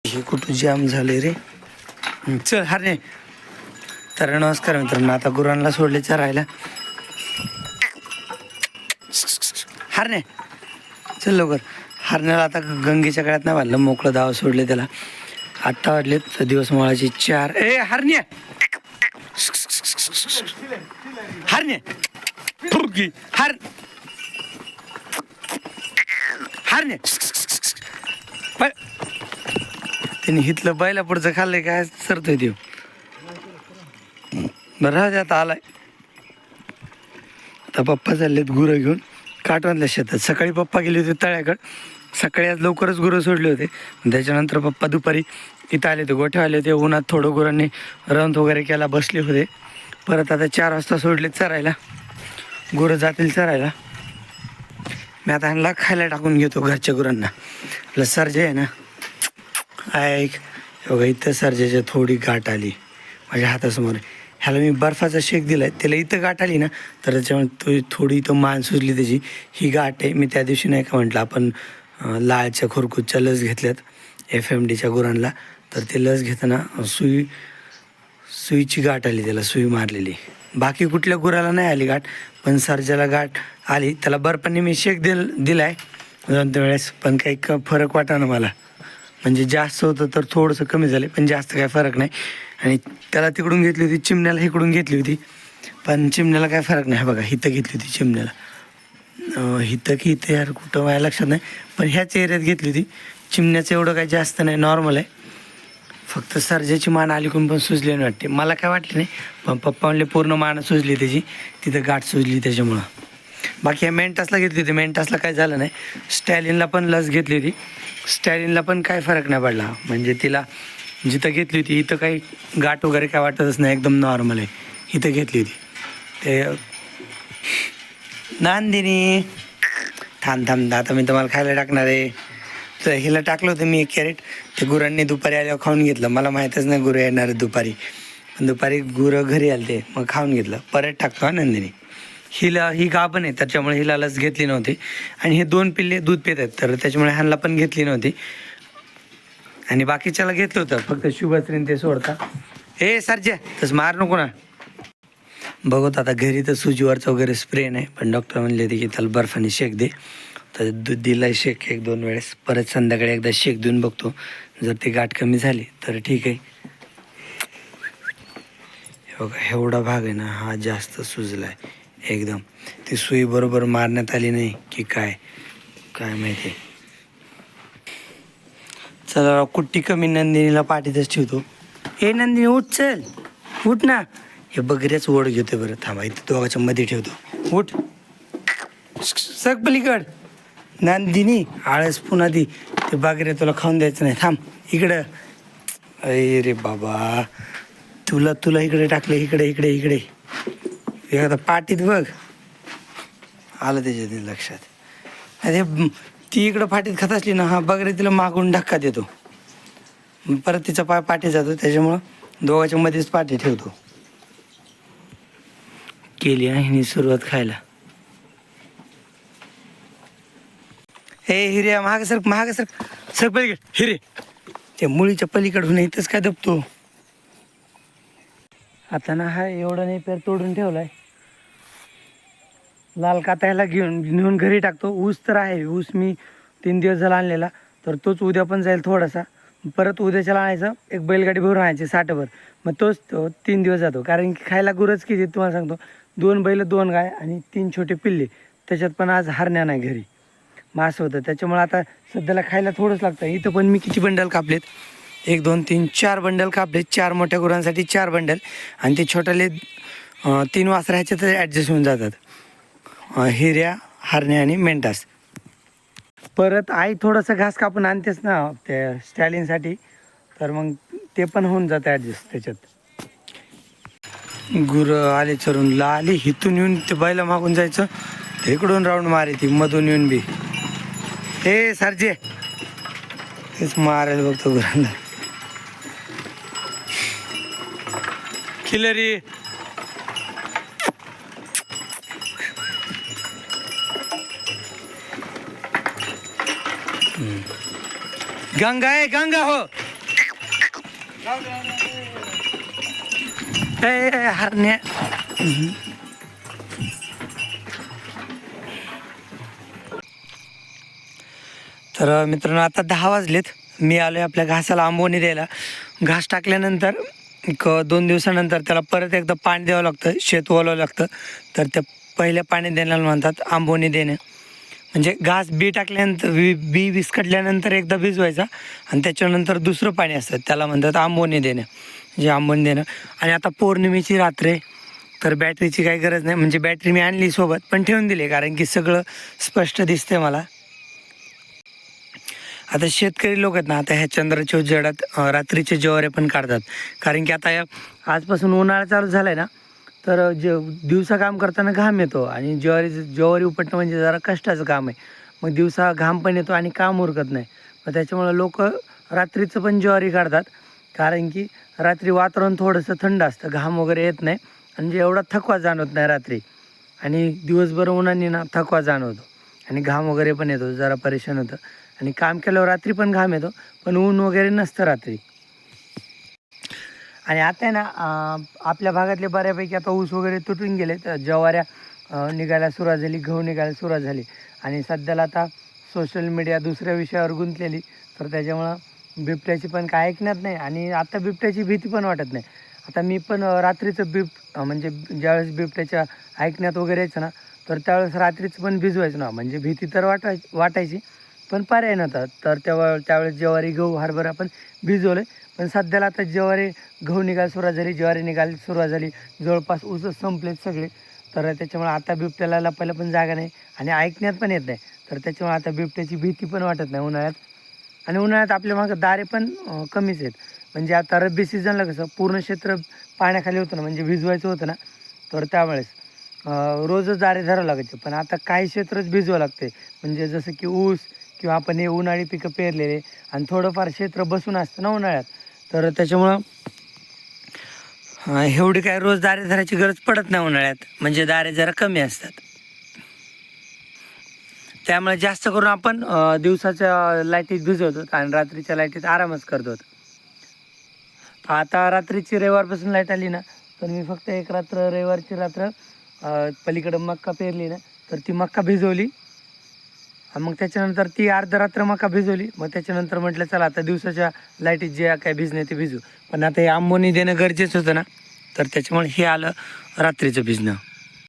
हे कुठं जाम झाले रे. चल हरणे. तर नमस्कार मित्रांनो, आता गुरांना सोडले चरायला. हरणे चल लवकर. हरण्याला आता गंगेच्या काळात नाही बांधलं, मोकळं दाव सोडले त्याला. 8 वाजलेत तर दिवस मोळाची 4. ए हरण्या हरणे हरणे त्याने हिथलं बैला पुढचं खाल्लंय काय सरतोय देव. बरं राहू दे, आता आलाय. आता पप्पा चाललेत गुरं घेऊन काटवांतल्या शेतात. सकाळी पप्पा गेले होते तळ्याकडं. सकाळी आज लवकरच गुरं सोडले होते. त्याच्यानंतर पप्पा दुपारी इथं आले होते, गोठे आले होते. उन्हात थोडं गुरांनी रंत वगैरे केला, बसले होते. परत आता 4 वाजता सोडले चरायला. गुरं जातील चरायला. मी आता ह्यांना खायला टाकून घेतो घरच्या गुरांना. आपलं सर्जे आहे ना, ऐक बघा इथं सर्जेच्या थोडी गाठ आली माझ्या हातासमोर. ह्याला मी बर्फाचा शेक दिला आहे, त्याला इथं गाठ आली ना तर त्याच्यामुळे थोडी इथं मान सुजली त्याची. ही गाठ आहे. मी त्या दिवशी नाही का म्हटलं आपण लाळच्या खुरकूतच्या लस घेतल्यात FMDच्या गुरांना, तर ते लस घेताना सुईची गाठ आली, त्याला सुई मारलेली. बाकी कुठल्या गुराला नाही आली गाठ, पण सर्जाला गाठ आली. त्याला बर्फाने मी शेक दिला आहे 2-3 वेळेस, पण काही फरक वाटा ना मला. म्हणजे जास्त होतं तर थोडंसं कमी झालं, पण जास्त काय फरक नाही. आणि त्याला तिकडून घेतली होती, चिमण्याला इकडून घेतली होती, पण चिमण्याला काय फरक नाही. बघा इथं घेतली होती चिमण्याला, इथं की इथं यार कुठं व्हायला लक्षात नाही, पण ह्याच एरियात घेतली होती. चिमण्याचं एवढं काही जास्त नाही, नॉर्मल आहे. फक्त सर्जाची मान अलीकडून पण सुजली नाही वाटते, मला काय वाटलं नाही. पण पप्पा म्हणले पूर्ण मान सुजली त्याची, तिथं गाठ सुजली त्याच्यामुळं. बाकी ह्या मेंटासला घेतली होती, मेंटासला काय झालं नाही. स्टॅलिनला पण लस घेतली होती, स्टॅलिनला पण काय फरक नाही पडला. म्हणजे तिला जिथं घेतली होती इथं काही गाठ वगैरे काय वाटतच नाही, एकदम नॉर्मल आहे. इथं घेतली होती ते नांदिनी. थांब आता मी तुम्हाला खायला टाकणार आहे. तर हिला टाकलं होतं मी 1 कॅरेट. ते गुरांनी दुपारी आल्यावर खाऊन घेतलं. मला माहीतच नाही गुरं येणार आहे दुपारी, पण दुपारी गुरं घरी आले ते, मग खाऊन घेतलं. परत टाकतो हा नंदिनी. ही गाभण आहे त्याच्यामुळे हिला लस घेतली नव्हती. आणि हे 2 पिल्ले दूध पित आहेत, तर त्याच्यामुळे ह्यांना पण घेतली नव्हती. आणि बाकीच्याला घेतलं होतं, फक्त शुभश्रीने ते सोडता. हे सर्जे तसं मार नको ना. बघत आता घरी तर सुजीवरचा वगैरे स्प्रे नाही, पण डॉक्टर म्हणले होते की त्याला बर्फाने शेक दे. तर दूध दिला शेक 1-2 वेळेस. परत संध्याकाळी एकदा शेक देऊन बघतो, जर ती गाठ कमी झाली तर ठीक आहे. बघा एवढा भाग आहे ना, हा जास्त सुजला आहे एकदम. ती सुई बरोबर मारण्यात आली नाही की काय माहिती. चला कुट्टी कमी, नंदिनीला पाठीतच ठेवतो. हे नंदिनी उठ, चल उठ ना. हे बगऱ्याच ओढ घेतो. बरं थांबा, इथं दोघांच्या मध्ये ठेवतो. उठ सग पलीकड. नंदिनी आळस पुन्हा दी, ते बागरे तुला खाऊन द्यायचं नाही. थांब इकडं. अरे रे बाबा, तुला इकडे टाकले. इकडे एखादा पाठीत बघ. आलं त्याच्या लक्षात. अरे ती इकडं पाठीत खात असली ना, हा बगरे तिला मागून धक्का देतो, परत तिचा पाय पाठी जातो. त्याच्यामुळं दोघांच्या मध्येच पाठी ठेवतो. केली आहे सुरुवात खायला. हे हिरे महाग सर पलीकडे. हिरे त्या मुळीच्या पलीकडून इथंच काय दबतो. आता ना हा एवढा नाही पेर तोडून ठेवलाय. लाल कातायला नेऊन घरी टाकतो. ऊस तर आहे, ऊस मी 3 दिवस झाला आणलेला, तर तोच उद्या पण जाईल थोडासा. परत उद्याच्याला आणायचं, एक बैलगाडी भरून आणायची 60 मग तोच 3 दिवस जातो. कारण की खायला गुरच किती तुम्हाला सांगतो, 2 बैल 2 गाय आणि 3 छोटे पिल्ले. त्याच्यात पण आज हरण्या नाही घरी, मास होतं. त्याच्यामुळे आता सध्याला खायला थोडंच लागतं. इथं पण मी किती बंडल कापलेत, 1 2 3 4 बंडल कापलेत. 4 मोठ्या गुरांसाठी 4 बंडल, आणि ते छोट्याले 3 वासरा ह्याच्यात ॲडजस्ट होऊन जातात. हिऱ्या, हरण्या आणि मेंटास. परत आई थोडंसं घास कापून आणतेच ना त्या स्टॅलिनसाठी, तर मग ते पण होऊन जातं ॲडजस्ट त्याच्यात. गुरं आले चरून आली, इथून येऊन ते बैला मागून जायचं, इकडून राऊंड मारे ती मधून येऊन बी. हे सरजे तेच मारायला बघतो गुरांना. खिलरी गंगा आहे, गंगा हो हरण्या तर मित्रांनो आता 10 वाजलेत. मी आलोय आपल्या घासाला आंबोनी द्यायला. घास टाकल्यानंतर एक 2 दिवसानंतर त्याला परत एकदा पाणी द्यावं लागतं, शेत वळवावं लागतं. तर त्या पहिल्या पाणी देण्याला म्हणतात आंबोनी देणं. म्हणजे घास बी टाकल्यानंतर बी विस्कटल्यानंतर एकदा भिजवायचा आणि त्याच्यानंतर दुसरं पाणी असतं, त्याला म्हणतात आंबोनी देणं, म्हणजे आंबोनी देणं. आणि आता पौर्णिमेची रात्र आहे, तर बॅटरीची काही गरज नाही. म्हणजे बॅटरी मी आणली सोबत पण ठेवून दिली, कारण की सगळं स्पष्ट दिसतंय मला. आता शेतकरी लोक आहेत ना, आता ह्या चंद्राच्या उजेडात रात्रीचे ज्वारी पण काढतात. कारण की आता आजपासून उन्हाळा चालू झाला आहे ना, तर दिवसा काम करताना घाम येतो आणि ज्वारी उपटणं म्हणजे जरा कष्टाचं काम आहे. मग दिवसा घाम पण येतो आणि काम उरकत नाही. मग त्याच्यामुळं लोक रात्रीचं पण ज्वारी काढतात. कारण की रात्री वातावरण थोडंसं थंड असतं, घाम वगैरे येत नाही म्हणजे एवढा थकवा जाणवत नाही रात्री. आणि दिवसभर उन्हाने ना थकवा जाणवतो आणि घाम वगैरे पण येतो, जरा परेशान होतं. आणि काम केल्यावर रात्री पण घाम येतो, पण ऊन वगैरे नसतं रात्री. आणि आता आहे ना आपल्या भागातले बऱ्यापैकी आता ऊस वगैरे तुटून गेले, तर ज्वाऱ्या निघायला सुरुवात झाली, गहू निघायला सुरुवात झाली. आणि सध्याला आता सोशल मीडिया दुसऱ्या विषयावर गुंतलेली, तर त्याच्यामुळं बिबट्याची पण काय ऐकण्यात नाही आणि आता बिबट्याची भीती पण वाटत नाही. आता मी पण रात्रीचं म्हणजे ज्यावेळेस बिबट्याच्या ऐकण्यात वगैरे यायचं ना, तर त्यावेळेस रात्रीचं पण भिजवायचं ना. म्हणजे भीती तर वाटायची, पण पर्याय नव्हता. तर त्यावेळेस ज्वारी गहू हरभरा पण भिजवलं. पण सध्याला आता ज्वारी गहू निघायला सुरुवात झाली, ज्वारी निघायला सुरुवात झाली, जवळपास ऊसच संपलेत सगळे. तर त्याच्यामुळे आता बिबट्याला लपायला पण जागा नाही आणि ऐकण्यात पण येत नाही. तर त्याच्यामुळे आता बिबट्याची भीती पण वाटत नाही उन्हाळ्यात. आणि उन्हाळ्यात आपल्या मागं दारे पण कमीच आहेत. म्हणजे आता रब्बी सीझनला कसं पूर्ण क्षेत्र पाण्याखाली होतं ना, म्हणजे भिजवायचं होतं ना, तर त्यावेळेस रोजच दारे धरावं लागायचे. पण आता काही क्षेत्रच भिजवावं लागते. म्हणजे जसं की ऊस किंवा आपण हे उन्हाळी पिकं पेरलेले आणि थोडंफार क्षेत्र बसून असतं ना उन्हाळ्यात, तर त्याच्यामुळं एवढी काय रोज दारे धरायची गरज पडत नाही उन्हाळ्यात. म्हणजे दारे जरा कमी असतात. त्यामुळे जास्त करून आपण दिवसाच्या लाईटीत भिजवतो आणि रात्रीच्या लाईटीत आरामच करतो. आता रात्रीची रविवारपासून लाईट आली ना, तर मी फक्त एक रात्र रविवारची रात्र पलीकडं मक्का पेरली ना, तर ती मक्का भिजवली. मग त्याच्यानंतर ती अर्धा रात्र मका भिजवली. मग त्याच्यानंतर म्हटलं चला आता दिवसाच्या लाईटीत जे काय भिजणे ते भिजू. पण आता हे आंबोनी देणं गरजेचं होतं ना, तर त्याच्यामुळे हे आलं रात्रीचं भिजणं.